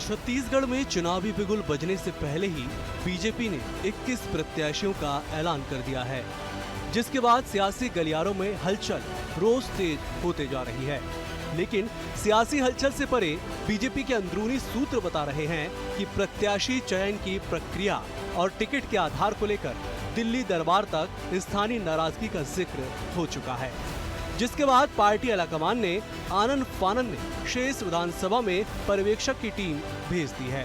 छत्तीसगढ़ में चुनावी बिगुल बजने से पहले ही बीजेपी ने 21 प्रत्याशियों का ऐलान कर दिया है, जिसके बाद सियासी गलियारों में हलचल रोज तेज होते जा रही है। लेकिन सियासी हलचल से परे बीजेपी के अंदरूनी सूत्र बता रहे हैं कि प्रत्याशी चयन की प्रक्रिया और टिकट के आधार को लेकर दिल्ली दरबार तक स्थानीय नाराजगी का जिक्र हो चुका है, जिसके बाद पार्टी आलाकमान ने आनन फानन में शेष विधानसभा में पर्यवेक्षक की टीम भेज दी है,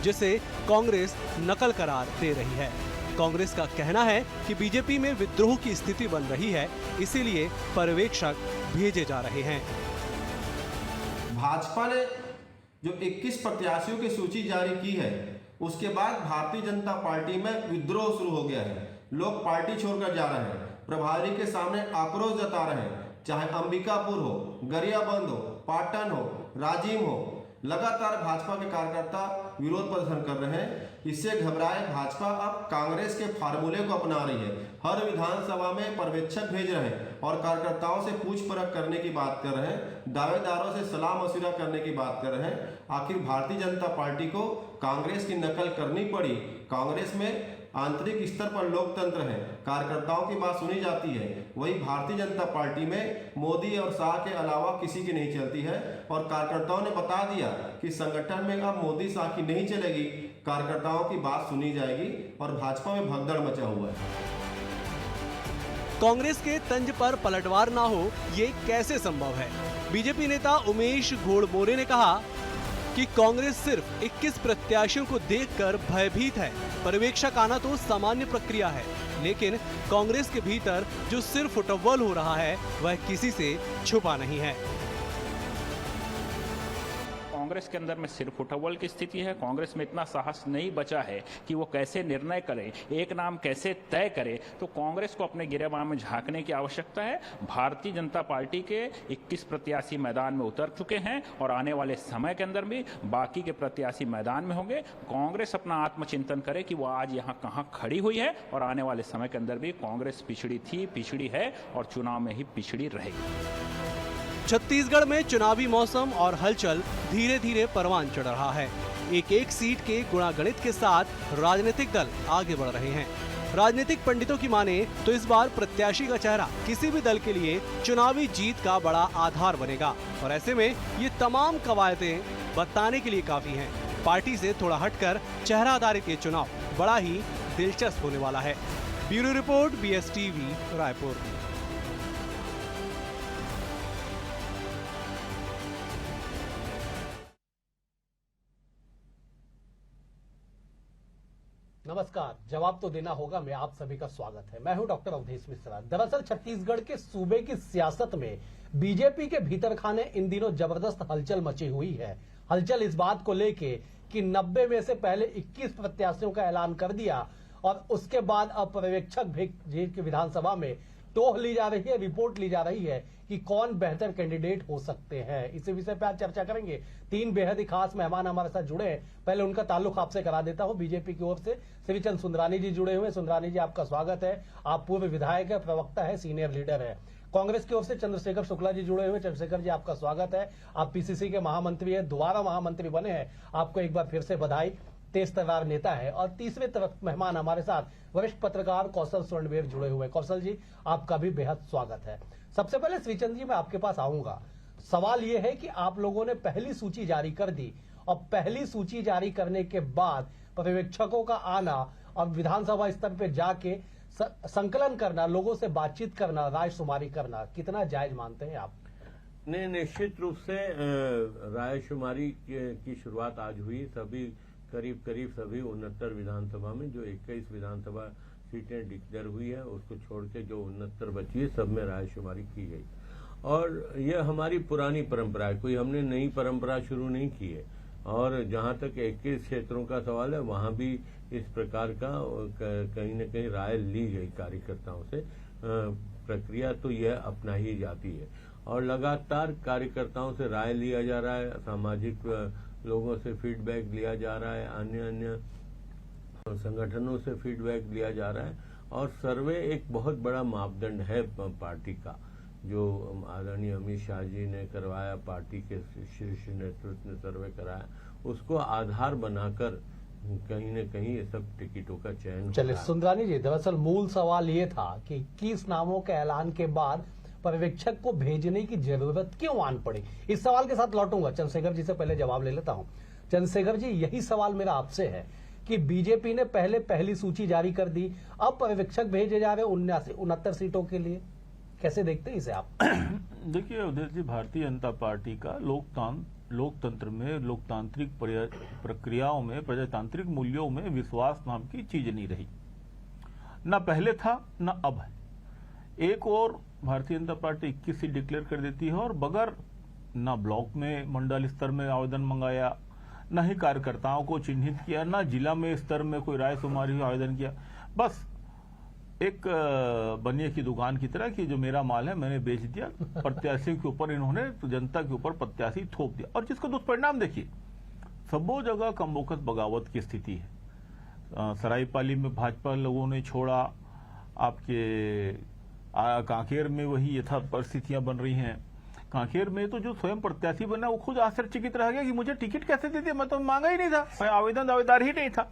जिसे कांग्रेस नकल करार दे रही है। कांग्रेस का कहना है कि बीजेपी में विद्रोह की स्थिति बन रही है, इसीलिए पर्यवेक्षक भेजे जा रहे हैं। भाजपा ने जो 21 प्रत्याशियों की सूची जारी की है, उसके बाद भारतीय जनता पार्टी में विद्रोह शुरू हो गया है। लोग पार्टी छोड़कर जा रहे हैं, प्रभारी के सामने आक्रोश जता रहे हैं, चाहे अंबिकापुर हो, गरियाबंद हो, पाटन हो, राजिम हो। लगातार भाजपा के कार्यकर्ता विरोध प्रदर्शन कर रहे हैं। इससे घबराए भाजपा अब कांग्रेस के फार्मूले को अपना रही है। हर विधानसभा में पर्यवेक्षक भेज रहे हैं और कार्यकर्ताओं से पूछ परख करने की बात कर रहे हैं, दावेदारों से सलाह मशविरा करने की बात कर रहे हैं। आखिर भारतीय जनता पार्टी को कांग्रेस की नकल करनी पड़ी। कांग्रेस में आंतरिक स्तर पर लोकतंत्र है, कार्यकर्ताओं की बात सुनी जाती है। वही भारतीय जनता पार्टी में मोदी और शाह के अलावा किसी की नहीं चलती है और कार्यकर्ताओं ने बता दिया कि संगठन में अब मोदी शाह की नहीं चलेगी, कार्यकर्ताओं की बात सुनी जाएगी और भाजपा में भगदड़ मचा हुआ है। कांग्रेस के तंज पर पलटवार ना हो, ये कैसे संभव है? बीजेपी नेता उमेश घोड़मोरे ने कहा कि कांग्रेस सिर्फ 21 प्रत्याशियों को देखकर भयभीत है। पर्यवेक्षक आना तो सामान्य प्रक्रिया है, लेकिन कांग्रेस के भीतर जो सिर्फ फुटबॉल हो रहा है वह किसी से छुपा नहीं है। कांग्रेस के अंदर में सिर्फ फुटबॉल की स्थिति है। कांग्रेस में इतना साहस नहीं बचा है कि वो कैसे निर्णय करे, एक नाम कैसे तय करे। तो कांग्रेस को अपने गिरेबान में झांकने की आवश्यकता है। भारतीय जनता पार्टी के 21 प्रत्याशी मैदान में उतर चुके हैं और आने वाले समय के अंदर भी बाकी के प्रत्याशी मैदान में होंगे। कांग्रेस अपना आत्मचिंतन करे कि वो आज यहाँ कहाँ खड़ी हुई है और आने वाले समय के अंदर भी कांग्रेस पिछड़ी थी, पिछड़ी है और चुनाव में ही पिछड़ी रहेगी। छत्तीसगढ़ में चुनावी मौसम और हलचल धीरे धीरे परवान चढ़ रहा है। एक सीट के गुणागणित के साथ राजनीतिक दल आगे बढ़ रहे हैं। राजनीतिक पंडितों की माने तो इस बार प्रत्याशी का चेहरा किसी भी दल के लिए चुनावी जीत का बड़ा आधार बनेगा और ऐसे में ये तमाम कवायदें बताने के लिए काफी हैं। पार्टी से थोड़ा हटकर चेहरा आधारित ये चुनाव बड़ा ही दिलचस्प होने वाला है। Bureau report, BSTV, Raipur. नमस्कार, जवाब तो देना होगा में आप सभी का स्वागत है। मैं हूं डॉक्टर अवधेश मिश्रा। दरअसल छत्तीसगढ़ के सूबे की सियासत में बीजेपी के भीतर खाने इन दिनों जबरदस्त हलचल मची हुई है। हलचल इस बात को लेके कि 90 में से पहले 21 प्रत्याशियों का ऐलान कर दिया और उसके बाद अब पर्यवेक्षक भेज के विधानसभा में टोह ली जा रही है, रिपोर्ट ली जा रही है कि कौन बेहतर कैंडिडेट हो सकते हैं। इसी विषय पर आज चर्चा करेंगे। 3 बेहद ही खास मेहमान हमारे साथ जुड़े हैं। पहले उनका ताल्लुक आपसे करा देता हूं। बीजेपी की ओर से श्रीचंद सुंदरानी जी जुड़े हुए। सुंदरानी जी, आपका स्वागत है। आप पूर्व विधायक है, प्रवक्ता है, सीनियर लीडर है। कांग्रेस की ओर से चंद्रशेखर शुक्ला जी जुड़े हुए। चंद्रशेखर जी, आपका स्वागत है। आप PCC के महामंत्री है, दोबारा महामंत्री बने हैं, आपको एक बार फिर से बधाई। तेज तर्रार नेता है। और तीसरे तरफ मेहमान हमारे साथ वरिष्ठ पत्रकार कौशल स्वर्णवेर जुड़े हुए। कौशल जी, आपका भी बेहद स्वागत है। सबसे पहले श्रीचंद जी, मैं आपके पास आऊंगा। सवाल यह है कि आप लोगों ने पहली सूची जारी कर दी और पहली सूची जारी करने के बाद पर्यवेक्षकों का आना और विधानसभा स्तर पर जाके संकलन करना, लोगों से बातचीत करना, रायशुमारी करना, कितना जायज मानते हैं आप? नहीं, निश्चित रूप से रायशुमारी की शुरुआत आज हुई। सभी करीब सभी 69 विधानसभा में जो 21 विधानसभा सीटें डिक्लेयर हुई है, उसको छोड़ के जो 69 बची है, सब में रायशुमारी की गई। और यह हमारी पुरानी परंपरा है, कोई हमने नई परंपरा शुरू नहीं की है। और जहां तक 21 क्षेत्रों का सवाल है, वहां भी इस प्रकार का कहीं न कहीं राय ली गई कार्यकर्ताओं से। प्रक्रिया तो यह अपना ही जाती है और लगातार कार्यकर्ताओं से राय लिया जा रहा है, सामाजिक लोगों से फीडबैक लिया जा रहा है, अन्य संगठनों से फीडबैक लिया जा रहा है। और सर्वे एक बहुत बड़ा मापदंड है पार्टी का, जो आदरणीय अमित शाह जी ने करवाया, पार्टी के शीर्ष नेतृत्व ने सर्वे कराया, उसको आधार बनाकर कहीं न कहीं ये सब टिकटों का चयन चलिए होता है। सुंदरानी जी, दरअसल मूल सवाल ये था कि 21 नामों के ऐलान के बाद पर्यवेक्षक को भेजने की जरूरत क्यों आन पड़ी। इस सवाल के साथ लौटूंगा, चंद्रशेखर जी से पहले जवाब ले लेता हूं। चंद्रशेखर जी, यही सवाल मेरा आपसे है कि बीजेपी ने पहली सूची जारी कर दी, अब पर्यवेक्षक भेजे जा रहे 69 सीटों के लिए, कैसे देखते हैं इसे आप? देखिए उदय जी, भारतीय जनता पार्टी का लोकतंत्र में, लोकतांत्रिक प्रक्रियाओं में, प्रजातांत्रिक मूल्यों में विश्वास नाम की चीज नहीं रही। ना पहले था ना अब है। एक और Bharatiya Janata party 21 seat declare कर देती है और बगैर ना ब्लॉक में मंडल स्तर में आवेदन मंगाया, ना ही कार्यकर्ताओं को चिन्हित किया, ना जिला में स्तर में कोई रायशुमारी आवेदन किया, बस एक बनिए की दुकान की तरह कि जो मेरा माल है मैंने बेच दिया, प्रत्याशी के ऊपर इन्होंने जनता के ऊपर प्रत्याशी थोप दिया। और जिसका दुष्परिणाम देखिए, सबो जगह कमबोकस बगावत की स्थिति है। सरायपाली में भाजपा लोगों ने छोड़ा, आपके कांकेर में वही यथा परिस्थितियां बन रही हैं। कांकेर में तो जो स्वयं प्रत्याशी बना वो खुद आश्चर्यचकित रह गया कि मुझे टिकट कैसे दे दिया, मैं तो मांगा ही नहीं था, मैं दावेदार ही नहीं था।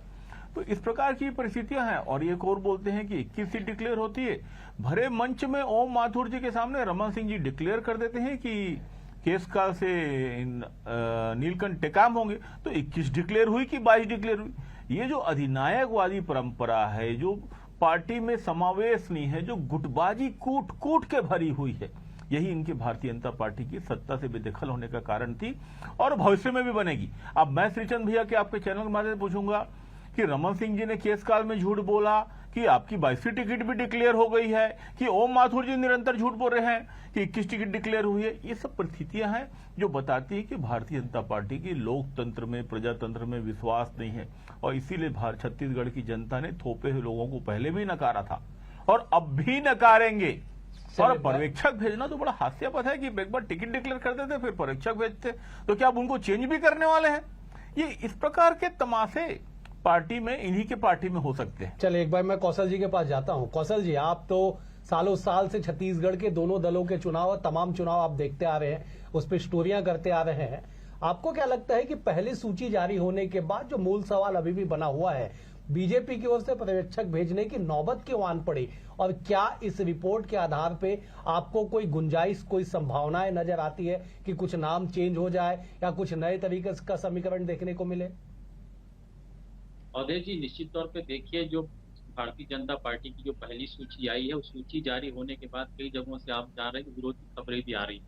तो इस प्रकार की परिस्थितियां हैं। और एक और बोलते हैं कि 21 सीट डिक्लेयर होती है, भरे मंच में ओम माथुर जी के सामने रमन सिंह जी डिक्लेयर कर देते हैं कि केस काल से नीलकंठ टेकाम होंगे, तो 21 डिक्लेयर हुई कि 22 डिक्लेयर हुई। ये जो अधिनायकवादी परंपरा है, जो पार्टी में समावेश नहीं है, जो गुटबाजी कूट कूट के भरी हुई है, यही इनकी भारतीय जनता पार्टी की सत्ता से बेदखल होने का कारण थी और भविष्य में भी बनेगी। अब मैं श्रीचंद भैया के आपके चैनल के माध्यम से पूछूंगा कि रमन सिंह जी ने केस काल में झूठ बोला कि आपकी 22वीं टिकट भी डिक्लेयर हो गई है, कि ओम माथुर जी निरंतर झूठ बोल रहे हैं कि 21 टिकट डिक्लेयर हुई है। ये सब परिस्थितियां हैं जो बताती है कि भारतीय जनता पार्टी की लोकतंत्र में, प्रजातंत्र में विश्वास नहीं है। और इसीलिए छत्तीसगढ़ की जनता ने थोपे हुए लोगों को पहले भी नकारा था और अब भी नकारेंगे। और पर्यवेक्षक भेजना तो बड़ा हास्यास्पद है कि एक बार टिकट डिक्लेयर कर देते फिर पर्यवेक्षक भेजते, तो क्या अब उनको चेंज भी करने वाले हैं? ये इस प्रकार के तमाशे पार्टी में, इन्हीं के पार्टी में हो सकते हैं। चलिए एक बार मैं कौशल जी के पास जाता हूं। कौशल जी, आप तो सालों साल से छत्तीसगढ़ के दोनों दलों के चुनाव, तमाम चुनाव आप देखते आ रहे हैं, उस पर स्टोरियां करते आ रहे हैं। आपको क्या लगता है कि पहली सूची जारी होने के बाद जो मूल सवाल अभी भी बना हुआ है, बीजेपी की ओर से पर्यवेक्षक भेजने की नौबत क्यों आन पड़ी, और क्या इस रिपोर्ट के आधार पे आपको कोई गुंजाइश, कोई संभावनाएं नजर आती है कि कुछ नाम चेंज हो जाए या कुछ नए तरीके का समीकरण देखने को मिले? अवधेय जी, निश्चित तौर पे देखिए, जो भारतीय जनता पार्टी की जो पहली सूची आई है, उस सूची जारी होने के बाद कई जगहों से आप जान रहे हैं कि विरोधी खबरें भी आ रही हैं,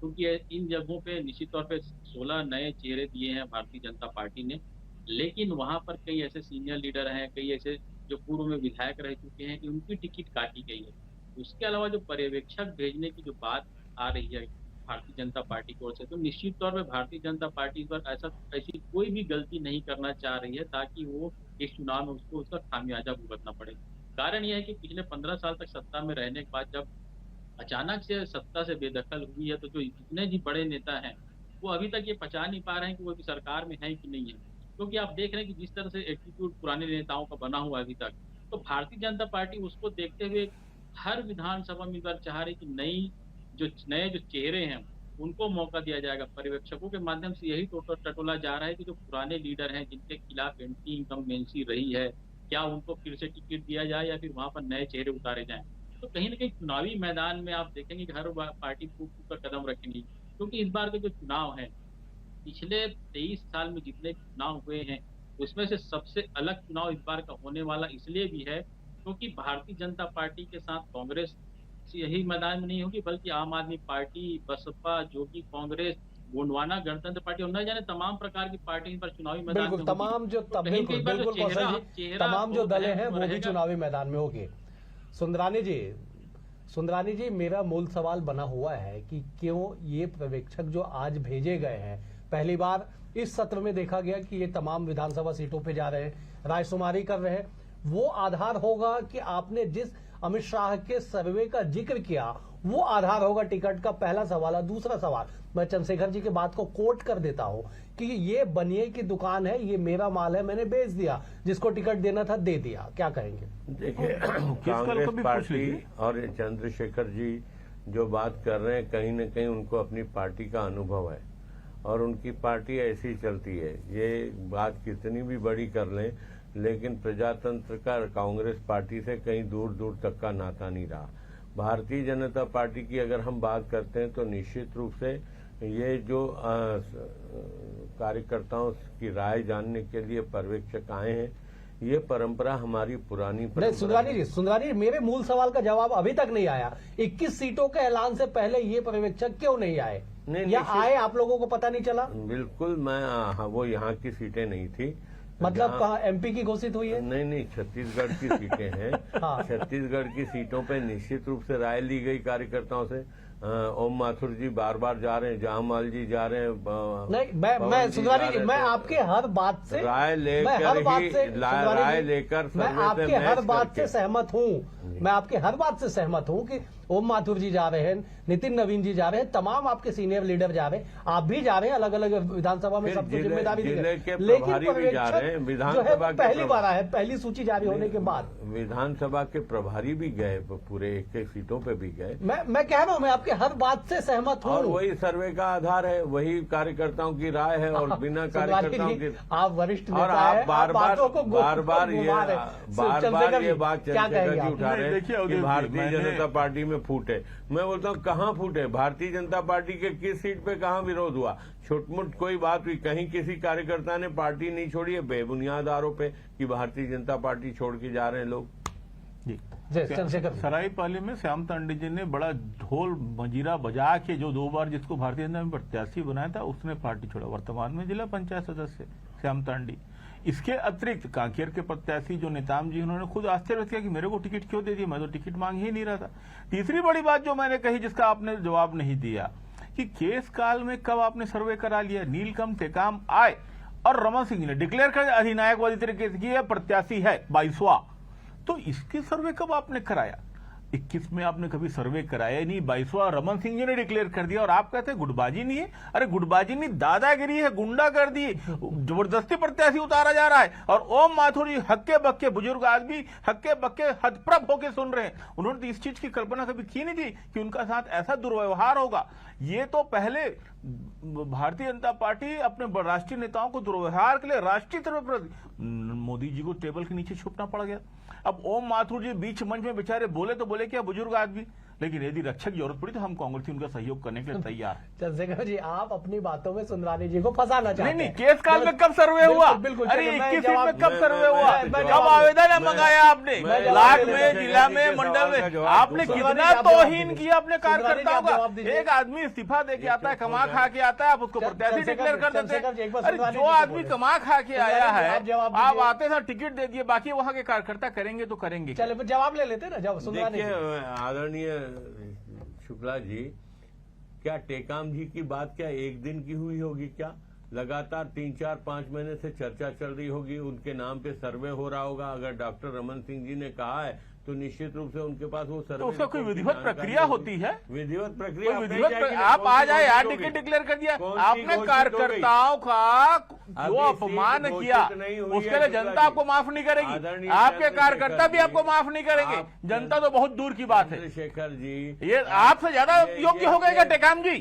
क्योंकि इन जगहों पे निश्चित तौर पे 16 नए चेहरे दिए हैं भारतीय जनता पार्टी ने, लेकिन वहां पर कई ऐसे सीनियर लीडर हैं, कई ऐसे जो पूर्व में विधायक रह चुके हैं कि उनकी टिकट काटी गई है। उसके अलावा जो पर्यवेक्षक भेजने की जो बात आ रही है भारतीय जनता पार्टी की ओर से, तो निश्चित तौर पे भारतीय जनता पार्टी इस बार ऐसी कोई भी गलती नहीं करना चाह रही है ताकि वो इस चुनाव में उसको उसका खामियाजा भुगतना पड़े। कारण यह है कि पिछले 15 साल तक सत्ता में रहने के बाद जब अचानक से सत्ता से बेदखल हुई है, तो जो जितने भी बड़े नेता हैं वो अभी तक ये पहचान नहीं पा रहे हैं कि वो भी सरकार में है कि नहीं है, क्योंकि आप देख रहे हैं कि जिस तरह से एटीट्यूड पुराने नेताओं का बना हुआ अभी तक, तो भारतीय जनता पार्टी उसको देखते हुए हर विधानसभा में बार चाह रही कि नए जो चेहरे हैं उनको मौका दिया जाएगा। पर्यवेक्षकों के माध्यम से यही टटोला जा रहा है कि जो पुराने लीडर हैं, जिनके खिलाफ एंटी इनकम्बेंसी रही है, क्या उनको फिर से टिकट दिया जाए या फिर वहां पर नए चेहरे उतारे जाएं। तो कहीं ना कहीं चुनावी मैदान में आप देखेंगे कि हर पार्टी फूक कर कदम रखेंगी, क्योंकि इस बार के जो चुनाव है, पिछले 23 साल में जितने चुनाव हुए हैं उसमें से सबसे अलग चुनाव इस बार का होने वाला इसलिए भी है क्योंकि भारतीय जनता पार्टी के साथ कांग्रेस यही मैदान में नहीं होगी, बल्कि आम आदमी पार्टी, बसपा, जोगी कांग्रेस, गोंडवाना गणतंत्र पार्टी और न जाने तमाम प्रकार की पार्टी इन पर चुनावी मैदान में बिल्कुल, तमाम जो तमाम जो दलें हैं वो भी चुनावी मैदान में होगी। सुंदरानी जी, मेरा मूल सवाल बना हुआ है कि क्यों ये पर्यवेक्षक जो आज भेजे गए हैं, पहली बार इस सत्र में देखा गया कि ये तमाम विधानसभा सीटों पे जा रहे हैं, रायशुमारी कर रहे हैं, वो आधार होगा कि आपने जिस अमित शाह के सर्वे का जिक्र किया वो आधार होगा टिकट का? पहला सवाल है। दूसरा सवाल, मैं चंद्रशेखर जी की बात को कोट कर देता हूं कि ये बनिए की दुकान है, ये मेरा माल है, मैंने बेच दिया, जिसको टिकट देना था दे दिया, क्या कहेंगे? देखिए, कांग्रेस पार्टी और चंद्रशेखर जी जो बात कर रहे हैं, कहीं न कहीं उनको अपनी पार्टी का अनुभव है और उनकी पार्टी ऐसी चलती है। ये बात कितनी भी बड़ी कर लें, लेकिन प्रजातंत्र का कांग्रेस पार्टी से कहीं दूर दूर तक का नाता नहीं रहा। भारतीय जनता पार्टी की अगर हम बात करते हैं तो निश्चित रूप से ये जो कार्यकर्ताओं की राय जानने के लिए पर्यवेक्षक आए हैं, ये परंपरा हमारी पुरानी नहीं, परंपरा है। सुंदरानी जी, मेरे मूल सवाल का जवाब अभी तक नहीं आया। 21 सीटों के ऐलान से पहले ये पर्यवेक्षक क्यों नहीं आए? नहीं, या आए, आप लोगों को पता नहीं चला? बिल्कुल, मैं वो यहाँ की सीटें नहीं थी। मतलब कहाँ एमपी की घोषित हुई है? नहीं, छत्तीसगढ़ की सीटें हैं। हाँ। छत्तीसगढ़ की सीटों पे निश्चित रूप से राय ली गई कार्यकर्ताओं से। ओम माथुर जी बार बार जा रहे हैं, जहामाल जी जा रहे हैं। नहीं, मैं सुंदरानी जी, मैं आपके हर बात से राय लेकर मैं आपके हर बात से सहमत हूँ। मैं आपके हर बात से सहमत हूँ कि ओम माथुर जी जा रहे हैं, नितिन नवीन जी जा रहे हैं, तमाम आपके सीनियर लीडर जा रहे हैं, आप भी जा रहे हैं, अलग अलग विधानसभा में सबको जिम्मेदारी दी गई। लेकिन पर्यवेक्षक जो है पहली बार आया है, पहली सूची जारी होने के बाद। विधानसभा के प्रभारी भी गए, पूरे एक सीटों पे भी गए। मैं कह रहा हूँ, मैं आपके हर बात से सहमत हूँ। और वही सर्वे का आधार है, वही कार्यकर्ताओं की राय है। और बिना कार्यकर्ताओं की आप वरिष्ठ और आप बार बार ये बात चंद्रशेखर जी उठा रहे हैं कि भारतीय जनता पार्टी में फूटे। मैं बोलता हूँ कहाँ फूटे? भारतीय जनता पार्टी के किस सीट पे कहाँ विरोध हुआ? छोटमुट कोई बात हुई? कहीं किसी कार्यकर्ता ने पार्टी नहीं छोड़ी है बेबुनियाद आरोप पे कि भारतीय जनता पार्टी छोड़ के जा रहे हैं लोग। चंद्रशेखर, सरायपाली में श्याम तांडे जी ने बड़ा ढोल मजीरा बजा के जो 2 बार जिसको भारतीय जनता में प्रत्याशी बनाया था, उसने पार्टी छोड़ा। वर्तमान में जिला पंचायत सदस्य श्याम तांडी। इसके अतिरिक्त कांकेर के प्रत्याशी जो नेताम जी, उन्होंने खुद आश्चर्य किया कि मेरे को टिकट क्यों दे दिया, मैं तो टिकट मांग ही नहीं रहा था। तीसरी बड़ी बात जो मैंने कही, जिसका आपने जवाब नहीं दिया, कि केस काल में कब आपने सर्वे करा लिया? नीलकम टेकाम आए और रमन सिंह जी ने डिक्लेयर कर अधिनायकवादी तरीके से किया प्रत्याशी है 22वां, तो इसकी सर्वे कब आपने कराया? 21 में आपने कभी सर्वे कराया नहीं, 22वां रमन सिंह जी ने डिक्लेयर कर दिया और आप कहते हैं गुटबाजी नहीं है। अरे गुटबाजी नहीं, दादागिरी है, गुंडागर्दी, जबरदस्ती प्रत्याशी उतारा जा रहा है। और ओम माथुर जी हक्के बक्के बुजुर्ग आदमी हक्के बक्के हतप्रभ होकर सुन रहे हैं। उन्होंने तो इस चीज की कल्पना कभी की नहीं थी कि उनका साथ ऐसा दुर्व्यवहार होगा। ये तो पहले भारतीय जनता पार्टी अपने राष्ट्रीय नेताओं को दुर्व्यवहार के लिए राष्ट्रीय तरफ पर मोदी जी को टेबल के नीचे छुपना पड़ गया। अब ओम माथुर जी बीच मंच में बेचारे बोले तो बोले क्या, बुजुर्ग आदमी, लेकिन यदि रक्षक की जरूरत पड़ी तो हम कांग्रेसी उनका सहयोग करने के लिए तैयार हैं। चंद्रशेखर जी, आप अपनी बातों में सुंदरानी जी को फंसाना चाहते हैं। नहीं, केस काल में कब सर्वे हुआ? अरे 21 सीट में कब सर्वे हुआ? कब आवेदन मंगाया आपने? ब्लॉक में, जिला में, मंडल में आपने कितना तौहीन किया अपने कार्यकर्ताओं का। एक आदमी इस्तीफा दे के आता है, कमा खा के आता है, आप उसको प्रत्याशी डिक्लेयर कर देते हैं। अरे जो आदमी कमा खा के आया है, आप आते थे टिकट दे दिए, बाकी वहां के कार्यकर्ता करेंगे तो करेंगे। चलो जवाब ले लेते ना। जब सुंदरानी आदरणीय शुक्ला जी, क्या टेकाम जी की बात क्या एक दिन की हुई होगी? क्या लगातार 3, 4, 5 महीने से चर्चा चल रही होगी, उनके नाम पे सर्वे हो रहा होगा। अगर डॉक्टर रमन सिंह जी ने कहा है तो निश्चित रूप से उनके पास वो सर्वे, तो उसका कोई विधिवत प्रक्रिया होती है? विधिवत प्रक्रिया आप आ जाए यार, टिकट डिक्लेयर कर दिया आपने, कार्यकर्ताओं का जो अपमान किया उसके लिए जनता आपको माफ नहीं करेगी, आपके कार्यकर्ता भी आपको माफ नहीं करेंगे। जनता तो बहुत दूर की बात है। चंद्रशेखर जी, ये आपसे ज्यादा योग्य हो गए टेकाम जी?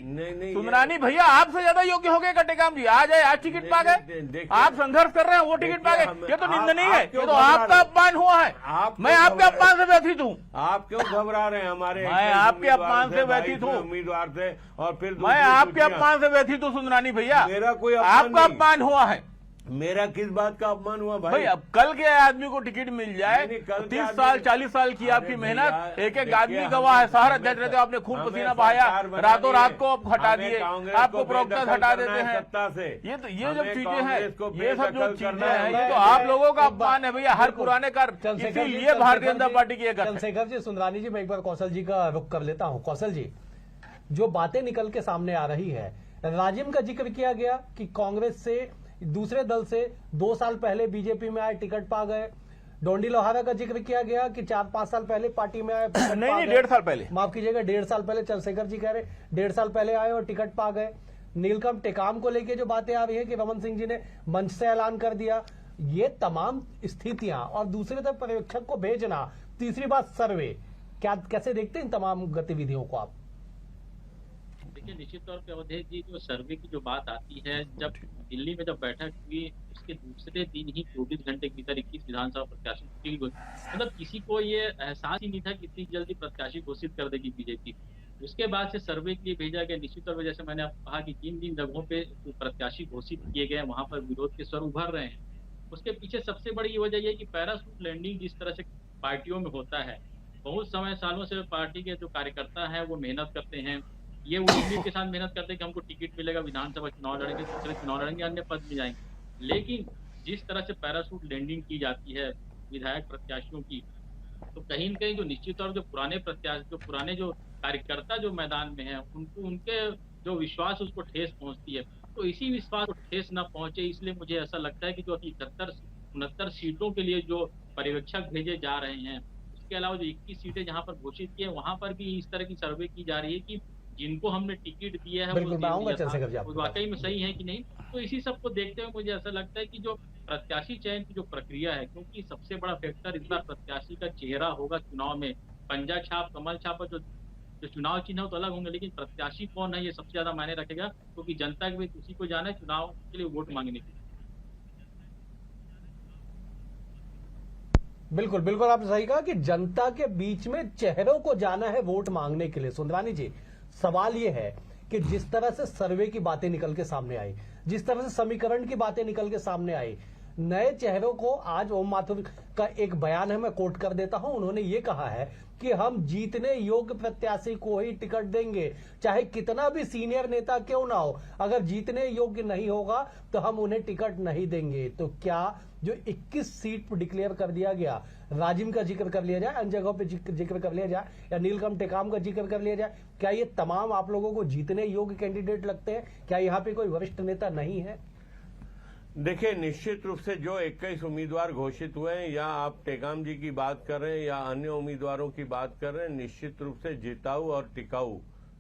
सुंदरानी भैया, आपसे ज्यादा योग्य हो गए टेकाम जी? आ जाए, आज टिकट पा गए, आप संघर्ष कर रहे हैं, वो टिकट पा गए। ये तो निंदनीय है, ये तो आपका अपमान हुआ है। मैं आपके अपमान से व्यथित हूँ। आप क्यों घबरा रहे हैं? हमारे मैं आपके अपमान से व्यथित हूँ, उम्मीदवार थे, और फिर मैं आपके अपमान से व्यथित हूँ सुंदरानी भैया। मेरा कोई आपका अपमान हुआ है। मेरा किस बात का अपमान हुआ भाई? अब कल के आदमी को टिकट मिल जाए, 30 साल 40 साल की आपकी मेहनत, एक एक आदमी गवाह है। शहर अध्यक्ष रहते हो, आपने खून पसीना बहाया, रातों रात को हटा दिए, आपको प्रवक्ता हटा देते हैं सत्ता से। ये जब चीजें हैं, ये सब जो चीजें हैं, ये तो आप लोगों का अपमान है भैया, हर पुराने कर। इसीलिए भारतीय जनता पार्टी की। चंद्रशेखर जी, सुंदरानी जी, मैं एक बार कौशल जी का रुख कर लेता हूँ। कौशल जी, जो बातें निकल के सामने आ रही है, राजिम का जिक्र किया गया कि कांग्रेस से, दूसरे दल से 2 साल पहले बीजेपी में आए, टिकट पा गए। डोंडी लोहारा का जिक्र किया गया कि 4-5 साल पहले पार्टी में आए, नहीं 1.5 साल पहले, माफ कीजिएगा 1.5 साल पहले। चंद्रशेखर जी कह रहे 1.5 साल पहले आए और टिकट पा गए। नीलकम टेकाम को लेके जो बातें आ रही है कि रमन सिंह जी ने मंच से ऐलान कर दिया, ये तमाम स्थितियां, और दूसरे तरफ पर्यवेक्षक को भेजना, तीसरी बात सर्वे, क्या कैसे देखते हैं इन तमाम गतिविधियों को आप? देखिए, निश्चित तौर पे अवधेश जी, जो सर्वे की जो बात आती है, जब दिल्ली में जब बैठक हुई उसके दूसरे दिन ही 24 घंटे के भीतर 21 विधानसभा प्रत्याशी मतलब किसी को ये एहसास ही नहीं था कि इतनी जल्दी प्रत्याशी घोषित कर देगी बीजेपी। उसके बाद से सर्वे के लिए भेजा गया। निश्चित तौर पर जैसे मैंने आपको कहा कि जिन जिन जगहों पे प्रत्याशी घोषित किए गए वहां पर विरोध के स्वर उभर रहे हैं। उसके पीछे सबसे बड़ी वजह यह कि पैराशूट लैंडिंग जिस तरह से पार्टियों में होता है, बहुत समय सालों से पार्टी के जो कार्यकर्ता हैं वो मेहनत करते हैं, ये उम्मीद के साथ मेहनत करते हैं कि हमको टिकट मिलेगा, विधानसभा चुनाव लड़ेंगे, दूसरे चुनाव लड़ेंगे, अन्य पद में जाएंगे। लेकिन जिस तरह से पैराशूट लैंडिंग की जाती है विधायक प्रत्याशियों की, तो कहीं न कहीं जो निश्चित तौर जो पुराने प्रत्याशी, जो पुराने जो कार्यकर्ता जो मैदान में हैं, उनको उनके जो विश्वास उसको ठेस पहुंचती है। तो इसी विश्वास को ठेस न पहुंचे, इसलिए मुझे ऐसा लगता है कि जो 71-69 सीटों के लिए जो पर्यवेक्षक भेजे जा रहे हैं, उसके अलावा जो 21 सीटें जहां पर घोषित की है, वहां पर भी इस तरह की सर्वे की जा रही है कि जिनको हमने टिकट दिया है वो वाकई में सही है कि नहीं। तो इसी सब को देखते हुए मुझे ऐसा लगता है कि जो प्रत्याशी चयन की जो प्रक्रिया है, क्योंकि सबसे बड़ा फैक्टर इस बार प्रत्याशी का चेहरा होगा चुनाव में। पंजा छाप, कमल छाप और जो चुनाव चिन्ह हो तो अलग होंगे, लेकिन प्रत्याशी कौन है ये सबसे ज्यादा मायने रखेगा, क्योंकि जनता के बीच उसी को जाना है चुनाव के लिए वोट मांगने के लिए। बिल्कुल बिल्कुल, आपने सही कहा कि जनता के बीच में चेहरों को जाना है वोट मांगने के लिए। सुंदरानी जी, सवाल ये है कि जिस तरह से सर्वे की बातें निकल के सामने आई, जिस तरह से समीकरण की बातें निकल के सामने आई, नए चेहरों को आज ओम माथुर का एक बयान है, मैं कोट कर देता हूं। उन्होंने ये कहा है कि हम जीतने योग्य प्रत्याशी को ही टिकट देंगे, चाहे कितना भी सीनियर नेता क्यों ना हो। अगर जीतने योग्य नहीं होगा तो हम उन्हें टिकट नहीं देंगे। तो क्या जो 21 सीट पर डिक्लेयर कर दिया गया, राजिम का जिक्र कर लिया जाए, अन्य जगहों पे जिक्र कर लिया जाए, या नीलकंठ टेकाम का जिक्र कर लिया जाए, क्या ये तमाम आप लोगों को जीतने योग्य कैंडिडेट लगते हैं? क्या यहाँ पे कोई वरिष्ठ नेता नहीं है? देखिए, निश्चित रूप से जो 21 उम्मीदवार घोषित हुए हैं, या आप टेकाम जी की बात कर रहे हैं या अन्य उम्मीदवारों की बात कर रहे हैं, निश्चित रूप से जिताऊ और टिकाऊ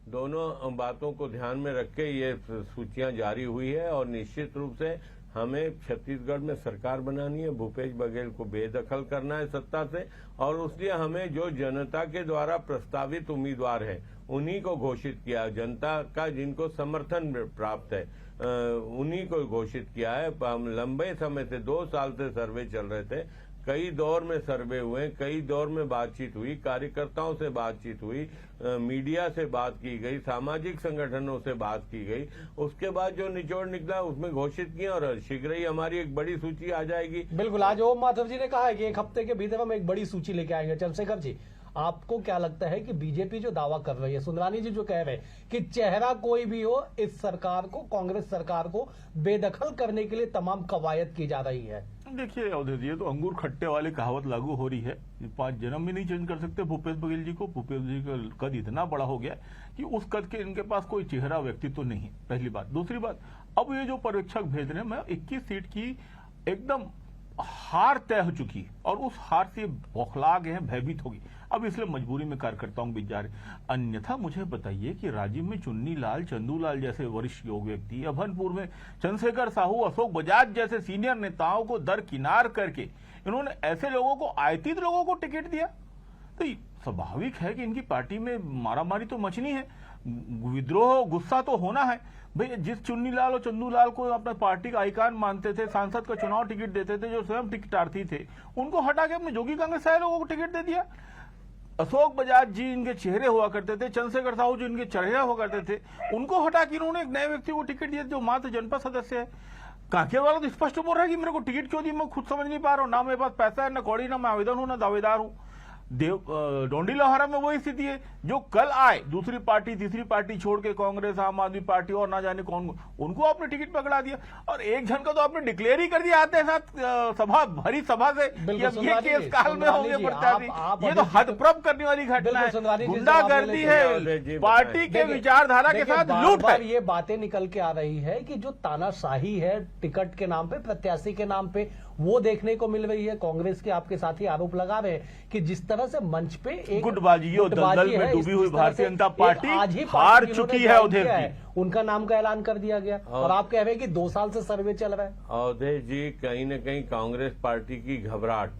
दोनों बातों को ध्यान में रख के ये सूचियां जारी हुई है। और निश्चित रूप से हमें छत्तीसगढ़ में सरकार बनानी है, भूपेश बघेल को बेदखल करना है सत्ता से, और उसलिए हमें जो जनता के द्वारा प्रस्तावित उम्मीदवार हैं उन्हीं को घोषित किया, जनता का जिनको समर्थन प्राप्त है उन्हीं को घोषित किया है। हम लंबे समय से 2 साल से सर्वे चल रहे थे, कई दौर में सर्वे हुए, कई दौर में बातचीत हुई, कार्यकर्ताओं से बातचीत हुई, मीडिया से बात की गई, सामाजिक संगठनों से बात की गई। उसके बाद जो निचोड़ निकला उसमें घोषित किया और शीघ्र ही हमारी एक बड़ी सूची आ जाएगी। बिल्कुल, आज ओम माथुर जी ने कहा है कि 1 हफ्ते के भीतर हम एक बड़ी सूची लेके आएंगे। चंद्रशेखर जी, आपको क्या लगता है कि बीजेपी जो दावा कर रही है, सुंदरानी जी जो कह रहे हैं कि चेहरा कोई भी हो, इस सरकार को, कांग्रेस सरकार को बेदखल करने के लिए तमाम कवायद की जा रही है? देखिए अवधेश, ये तो अंगूर खट्टे वाली कहावत लागू हो रही है। 5 जन्म भी नहीं चेंज कर सकते भूपेश बघेल जी को। भूपेश जी का कद इतना बड़ा हो गया कि उस कद के इनके पास कोई चेहरा व्यक्तित्व नहीं है, पहली बात। दूसरी बात, अब ये जो पर्यवेक्षक भेज रहे हैं, मैं 21 सीट की एकदम हार तय हो चुकी है और उस हार से बौखला गए हैं, भयभीत होगी। अब इसलिए मजबूरी में कार्यकर्ताओं के बीच जा रहे। अन्यथा मुझे बताइए कि राजीव में चुन्नी लाल, चंदू लाल जैसे वरिष्ठ योग व्यक्ति, अभनपुर में चंद्रशेखर साहू, अशोक बजाज जैसे सीनियर नेताओं को दरकिनार करके इन्होंने ऐसे लोगों को, आयतीत लोगों को टिकट दिया। तो स्वाभाविक है कि इनकी पार्टी में मारामारी तो मचनी है, विद्रोह, गुस्सा तो होना है। भाई, जिस चुन्नी लाल और चंदू लाल को अपने पार्टी का आइकान मानते थे, सांसद का चुनाव टिकट देते थे, जो स्वयं टिकटार्थी थे, उनको हटा के अपने जोगी कांग्रेस सारे लोगों को टिकट दे दिया। अशोक बजाज जी इनके चेहरे हुआ करते थे, चंद्रशेखर साहू जी इनके चेहरे हुआ करते थे, उनको हटा के इन्होंने एक नए व्यक्ति को टिकट दिया जो मात्र जनपद सदस्य है। कांकेर वाला तो स्पष्ट बोल रहा है कि मेरे को टिकट क्यों दी, मैं खुद समझ नहीं पा रहा हूँ। ना मेरे पास पैसा है, ना कौड़ी, ना मैं आवेदन हूँ, ना दावेदार हूँ। डोंडी लोहारा में वही स्थिति है। जो कल आए दूसरी पार्टी, तीसरी पार्टी छोड़ के, कांग्रेस, आम आदमी पार्टी और ना जाने कौन, उनको आपने टिकट पकड़ा दिया। और एक जन का तो आपने डिक्लेयर ही कर दिया आते साथ सभा, भरी सभा से, ये केस काल में होंगे प्रत्याशी। ये तो हदप्रभ करने वाली घटना है, गुंडागर्दी है, पार्टी के विचारधारा के साथ लूट है। ये बातें निकल के आ रही है कि जो तानाशाही है टिकट के नाम पे, प्रत्याशी के नाम पे, वो देखने को मिल रही है। कांग्रेस के आपके साथी आरोप लगा रहे हैं कि जिस तरह से मंच पे एक गुटबाजी और दलदल में डूबी हुई भारतीय जनता पार्टी हार चुकी है। अवधेश जी, उनका नाम का ऐलान कर दिया गया और आप कह रहे हैं कि 2 साल से सर्वे चल रहा है। अवधेश जी, कहीं न कहीं कांग्रेस पार्टी की घबराहट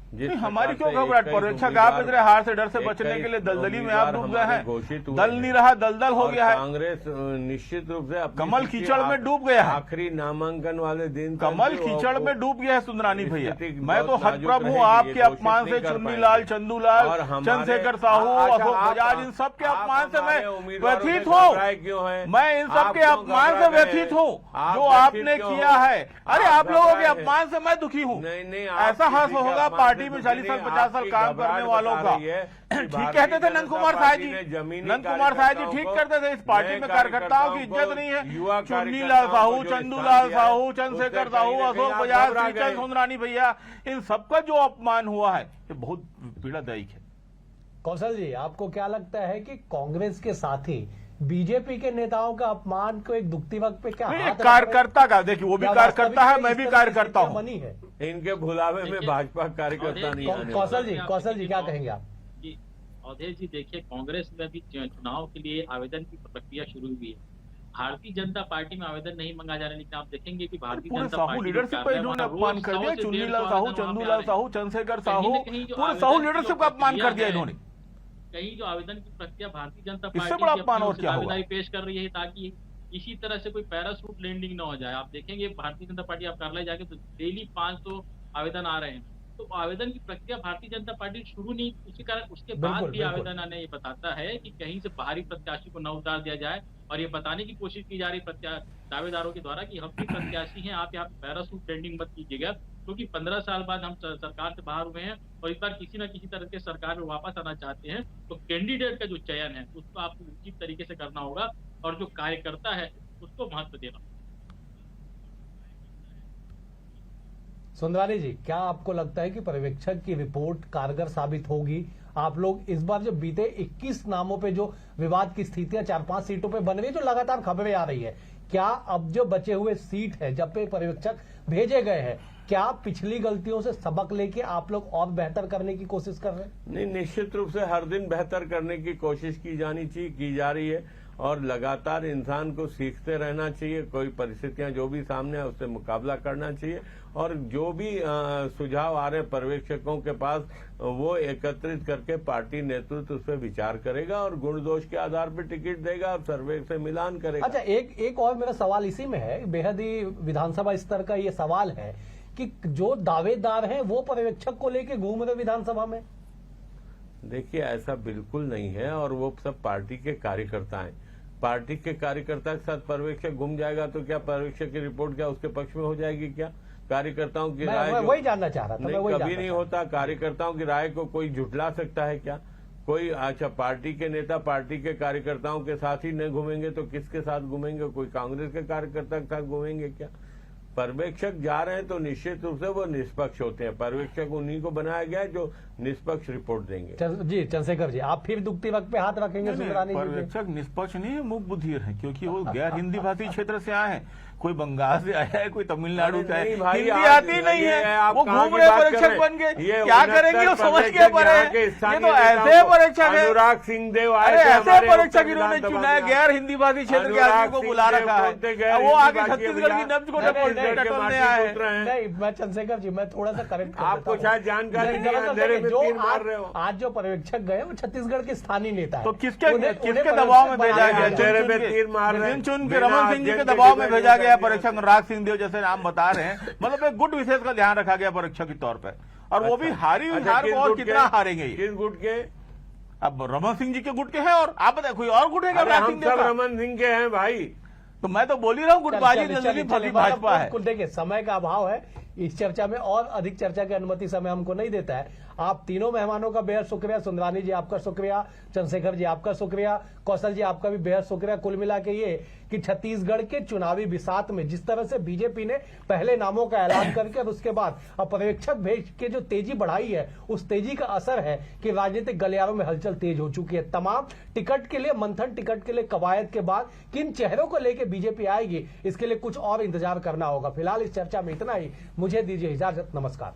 जिस नहीं, हमारी प्रकार क्यों से घबराहट? 21 पर्यवेक्षक आप इतने हार से डर से 21 बचने के लिए दलदली में आप डूब गए हमारे हैं। घोषित हुए दल हैं। नहीं रहा, दलदल हो और गया है। कांग्रेस निश्चित रूप से अपनी कमल स्थिति कीचड़ में डूब गया है। आखिरी नामांकन वाले दिन तक कमल जो कीचड़ आपको में डूब गया है सुंदरानी भैया। स्थिति मैं तो बहुत नाजुक हतप्रभ हूँ रहेगी, आपके ये घोषित अपमान नहीं से। कर चुन्नी पाएंगे। लाल, चंदूलाल, और हमारे- चंद्रशेखर साहू, अच्छा, अशोक आप- बजाज, इन सबके आप अपमान से हमारे मैं उम्मीदवारों व्यथित पे हूँ। घबराए क्यों हैं? मैं इन आप सबके क्यों अपमान से घबरा गए? व्यथित हूँ आप जो व्यथित आपने क्यों किया हो? है। अरे आप लोगों के घबराए हैं। अपमान से मैं दुखी हूँ। नहीं, ऐसा हर्ष किसी के होगा अपमान पार्टी से में दुखी 40 साल नहीं, 50 साल आपकी काम घबराहट करने वालों बता का। रही है कि ठीक भारतीय कहते थे जनता नंद कुमार पार्टी साहब ने जी, जमीनी नंद कुमार साहब जी कार्यकर्ताओं ठीक को, करते थे, इस पार्टी नए में कार्यकर्ताओं की कार्यकर्ताओं इज्जत नहीं है। युवा चुन्नी लाल कार्यकर्ताओं साहू, को जो चंदूलाल स्थान साहू, दिया है, चंद्रशेखर उससे साहू, कहीं न अशोक कहीं बजाज, आप घबरा श्रीचंद गए। सुंदरानी भैया, इन सबका जो अपमान हुआ है ये बहुत पीड़ादायक है। कौशल जी, आपको क्या लगता है कि कांग्रेस के साथी बीजेपी के नेताओं का अपमान को एक दुखती वक्त पे क्या नहीं, हाथ एक रख रहे हैं? कार्यकर्ता का देखिए, वो भी या कार्यकर्ता वास्तविक है, में मैं इस भी तरह की कार्यकर्ता स्थितियां हूँ। बनी है। इनके भुलावे में देखिए, भाजपा कार्यकर्ता नहीं आने वाले। कौशल जी क्या कहेंगे आप? जी, अवधेश जी देखिए, कांग्रेस में भी चुनाव के लिए आवेदन की प्रक्रिया शुरू हुई है। भारतीय जनता पार्टी में आवेदन नहीं मांगा जा रहा है, लेकिन आप देखेंगे कि भारतीय पूरे जनता साहू पार्टी लीडरशिप का इन्होंने अपमान कर दिया। चुन्नी लाल साहू, चंदूलाल साहू, चंद्रशेखर साहू, पूरे साहू लीडरशिप का अपमान कर दिया इन्होंने। कहीं जो आवेदन की प्रक्रिया भारतीय जनता इससे पार्टी बड़ा की अपमान अपनी और ओर से क्या होगा? दावेदारी पेश कर रही है ताकि किसी तरह से कोई पैराशूट लैंडिंग ना हो जाए। आप देखेंगे भारतीय जनता पार्टी आप कार्यालय जाके तो डेली 500 आवेदन आ रहे हैं। तो आवेदन की प्रक्रिया भारतीय जनता पार्टी शुरू नहीं, उसी कारण उसके बाद बिल्कुल, भी बिल्कुल। आवेदन आने ये बताता है कि कहीं से बाहरी प्रत्याशी को न उतार दिया जाए और ये बताने की कोशिश की जा रही दावेदारों के द्वारा कि हम भी प्रत्याशी हैं, आप यहाँ पे पैराशूट लैंडिंग मत कीजिएगा, क्योंकि 15 साल बाद हम सरकार से बाहर हुए हैं और इस बार किसी न किसी तरह के सरकार में वापस आना चाहते हैं। तो कैंडिडेट का जो चयन है उसको आपको उचित तरीके से करना होगा और जो कार्यकर्ता है उसको महत्व देना। सुंदरानी जी, क्या आपको लगता है कि पर्यवेक्षक की रिपोर्ट कारगर साबित होगी? आप लोग इस बार जो बीते 21 नामों पे जो विवाद की स्थितियां 4-5 सीटों पे बन रही है, जो लगातार खबरें आ रही है, क्या अब जो बचे हुए सीट है जब पे पर्यवेक्षक भेजे गए हैं, क्या पिछली गलतियों से सबक लेके आप लोग और बेहतर करने की कोशिश कर रहे हैं? नहीं, निश्चित रूप से हर दिन बेहतर करने की कोशिश की जानी चाहिए, की जा रही है और लगातार इंसान को सीखते रहना चाहिए। कोई परिस्थितियां जो भी सामने है उससे मुकाबला करना चाहिए और जो भी सुझाव आ रहे हैं पर्यवेक्षकों के पास वो एकत्रित करके पार्टी नेतृत्व उस पर विचार करेगा और गुण दोष के आधार पर टिकट देगा और सर्वे से मिलान करेगा। अच्छा, एक और मेरा सवाल इसी में है, बेहद ही विधानसभा स्तर का ये सवाल है कि जो दावेदार हैं वो पर्यवेक्षक को लेके घूम रहे विधानसभा में। देखिए, ऐसा बिल्कुल नहीं है और वो सब पार्टी के कार्यकर्ता हैं। पार्टी के कार्यकर्ता के साथ पर्यवेक्षक घूम जाएगा तो क्या पर्यवेक्षक की रिपोर्ट क्या उसके पक्ष में हो जाएगी? क्या कार्यकर्ताओं की राय मैं वही जानना चाह रहा था। मैं वही कभी जानना नहीं चाह होता। कार्यकर्ताओं की राय को कोई झुठला सकता है क्या? कोई अच्छा, पार्टी के नेता पार्टी के कार्यकर्ताओं के साथ ही नहीं घूमेंगे तो किसके साथ घूमेंगे? कोई कांग्रेस के कार्यकर्ता के साथ घूमेंगे क्या? पर्यवेक्षक जा रहे हैं तो निश्चित रूप से वो निष्पक्ष होते हैं। पर्यवेक्षक उन्हीं को बनाया गया है जो निष्पक्ष रिपोर्ट देंगे। जी चंद्रशेखर जी, आप फिर दुखती वक्त पे हाथ रखेंगे सुंदरानी जी पे? पर्यवेक्षक निष्पक्ष नहीं है, मूक बुद्धिर है, क्योंकि वो गैर हिंदी भाषी क्षेत्र से आए हैं। कोई बंगाल से आया है, कोई तमिलनाडु से आया है, हिंदी आती नहीं है, वो घूम रहे पर्यवेक्षक बन के क्या करेंगे वो समझ के पड़े हैं। ये तो ऐसे पर्यवेक्षक है, अनुराग सिंह देव आए अरे थे ऐसे हमारे पर्यवेक्षक उत्तर इन्होंने विधानसभा चुना है, में। गैर हिंदी भाषी क्षेत्र के आदमी को बुला रखा है, वो आगे छत्तीसगढ़ की नब्ज को टटोलने आए हैं। नहीं, मैं चंद्रशेखर जी, मैं थोड़ा सा करेक्ट आपको शायद जानकारी नहीं है, अंधेरे में तीर मार रहे हो। आज जो पर्यवेक्षक गए वो छत्तीसगढ़ के स्थानीय नेता है, तो किसके दबाव में भेजा गया? अंधेरे में तीर मार रहे हैं। चुन के रमन सिंह जी के दबाव में भेजा गया पर्यवेक्षक अनुराग सिंह देव, जैसे नाम बता रहे हैं। मतलब एक गुट विशेष का ध्यान रखा गया परीक्षक के तौर पर, और वो भी हारी हुई हार को और कितना हारेंगे ये? किस गुट के? अब रमन सिंह जी के गुट के हैं और आप बताए कोई और गुट है क्या? हम सब रमन सिंह के हैं भाई। तो मैं तो बोल ही रहा हूँ गुटबाजी दलदली फली भाजपा है। देखिए, समय का अभाव है, इस चर्चा में और अधिक चर्चा की अनुमति समय हमको नहीं देता है। आप तीनों मेहमानों का बेहद शुक्रिया। सुंदरानी जी आपका शुक्रिया, चंद्रशेखर जी आपका शुक्रिया, कौशल जी आपका भी बेहद शुक्रिया। कुल मिला के ये कि छत्तीसगढ़ के चुनावी बिसात में जिस तरह से बीजेपी ने पहले नामों का ऐलान करके और उसके बाद अब पर्यवेक्षक भेज के जो तेजी बढ़ाई है, उस तेजी का असर है कि राजनीतिक गलियारों में हलचल तेज हो चुकी है। तमाम टिकट के लिए मंथन, टिकट के लिए कवायद के बाद किन चेहरों को लेकर बीजेपी आएगी, इसके लिए कुछ और इंतजार करना होगा। फिलहाल इस चर्चा में इतना ही, मुझे दीजिए इजाजत, नमस्कार।